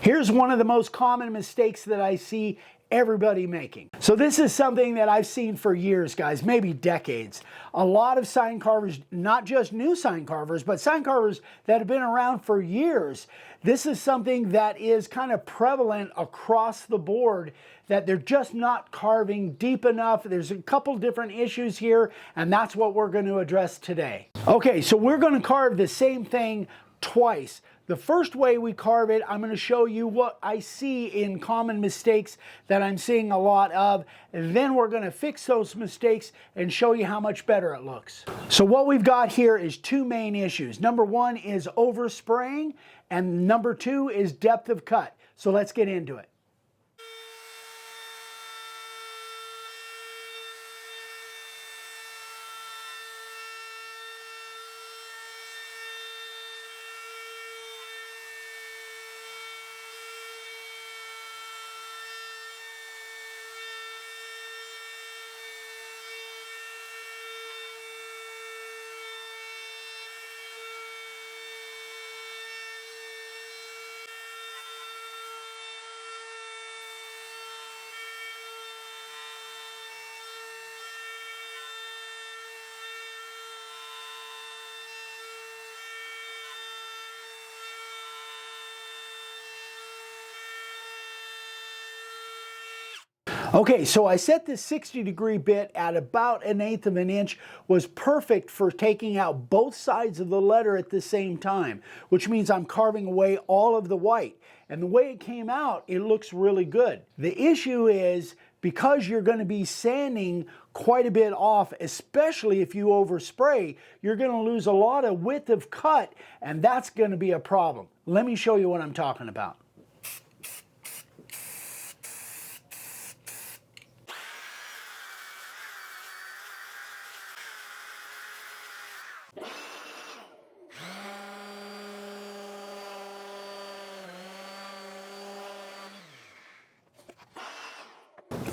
Here's one of the most common mistakes that I see everybody making. So this is something that I've seen for years, guys, maybe decades. A lot of sign carvers, not just new sign carvers, but sign carvers that have been around for years. This is something that is kind of prevalent across the board, that they're just not carving deep enough. There's a couple different issues here, and that's what we're going to address today. Okay, so we're going to carve the same thing twice. The first way we carve it, I'm going to show you what I see in common mistakes that I'm seeing a lot of. And then we're going to fix those mistakes and show you how much better it looks. So what we've got here is two main issues. Number one is overspraying, and number two is depth of cut. So let's get into it. Okay, so I set this 60-degree bit at about 1/8 of an inch, was perfect for taking out both sides of the letter at the same time, which means I'm carving away all of the white. And the way it came out, it looks really good. The issue is, because you're going to be sanding quite a bit off, especially if you overspray, you're going to lose a lot of width of cut, and that's going to be a problem. Let me show you what I'm talking about.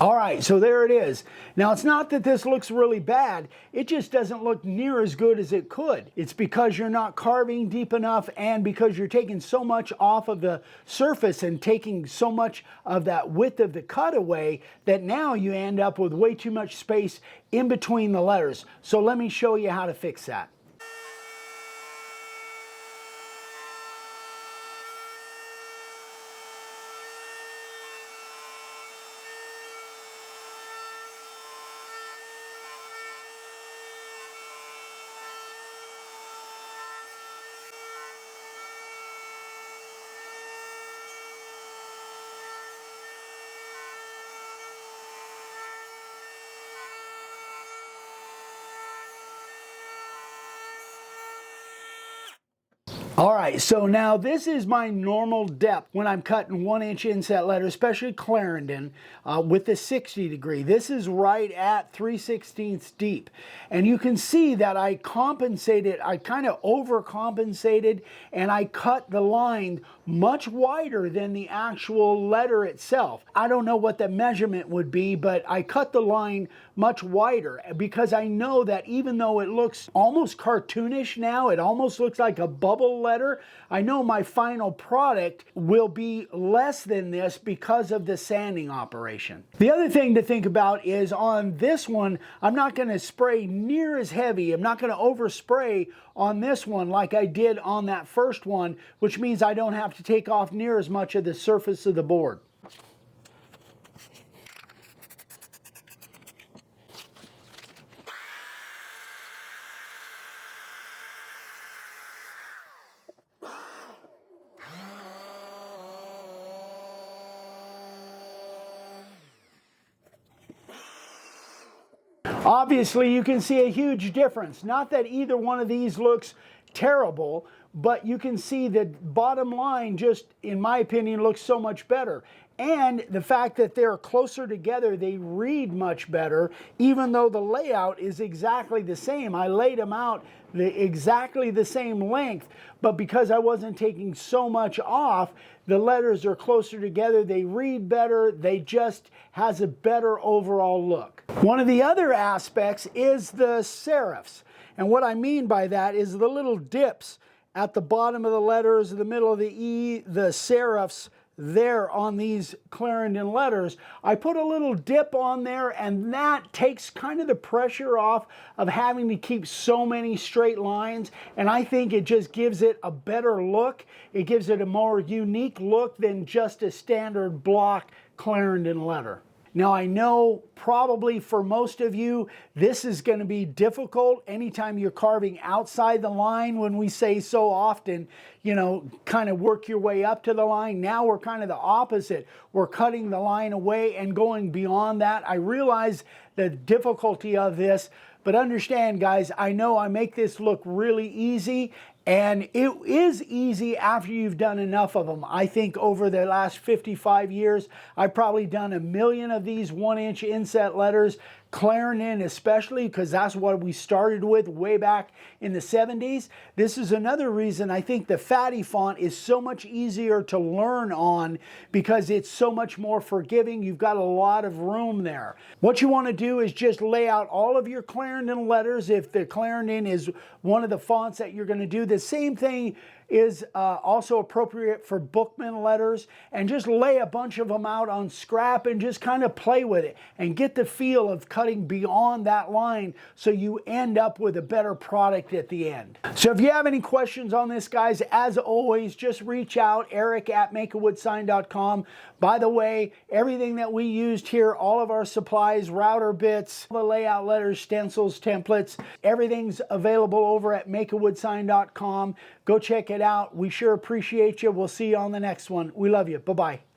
All right, so there it is. Now, it's not that this looks really bad, it just doesn't look near as good as it could. It's because you're not carving deep enough, and because you're taking so much off of the surface and taking so much of that width of the cut away, that now you end up with way too much space in between the letters. So let me show you how to fix that. All right, so now this is my normal depth when I'm cutting 1-inch inset letter, especially Clarendon, with the 60-degree. This is right at 3/16 deep. And you can see that I compensated, I kind of overcompensated, and I cut the line much wider than the actual letter itself. I don't know what the measurement would be, but I cut the line much wider because I know that even though it looks almost cartoonish now, it almost looks like a bubble letter, I know my final product will be less than this because of the sanding operation. The other thing to think about is on this one, I'm not going to spray near as heavy. I'm not going to overspray on this one like I did on that first one, which means I don't have to take off near as much of the surface of the board. Obviously, you can see a huge difference. Not that either one of these looks terrible, but you can see the bottom line just, in my opinion, looks so much better. And the fact that they're closer together, they read much better, even though the layout is exactly the same. I laid them out exactly the same length, but because I wasn't taking so much off, the letters are closer together, they read better, they just has a better overall look. One of the other aspects is the serifs. And what I mean by that is the little dips at the bottom of the letters, the middle of the E, the serifs there on these Clarendon letters, I put a little dip on there, and that takes kind of the pressure off of having to keep so many straight lines, and I think it just gives it a better look. It gives it a more unique look than just a standard block Clarendon letter. Now, I know probably for most of you, this is going to be difficult anytime you're carving outside the line. When we say so often, you know, kind of work your way up to the line. Now we're kind of the opposite. We're cutting the line away and going beyond that. I realize the difficulty of this, but understand, guys, I know I make this look really easy, and it is easy after you've done enough of them. I think over the last 55 years, I've probably done 1 million of these 1-inch inset letters, Clarendon especially, because that's what we started with way back in the 70s. This is another reason I think the fatty font is so much easier to learn on, because it's so much more forgiving. You've got a lot of room there. What you want to do is just lay out all of your Clarendon letters. If the Clarendon is one of the fonts that you're going to do, the same thing is also appropriate for Bookman letters, and just lay a bunch of them out on scrap and just kind of play with it and get the feel of cutting beyond that line, so you end up with a better product at the end. So if you have any questions on this, guys, as always, just reach out, eric@makeawoodsign.com. By the way, everything that we used here, all of our supplies, router bits, the layout letters, stencils, templates, everything's available over at makeawoodsign.com. Go check it out. We sure appreciate you. We'll see you on the next one. We love you. Bye-bye.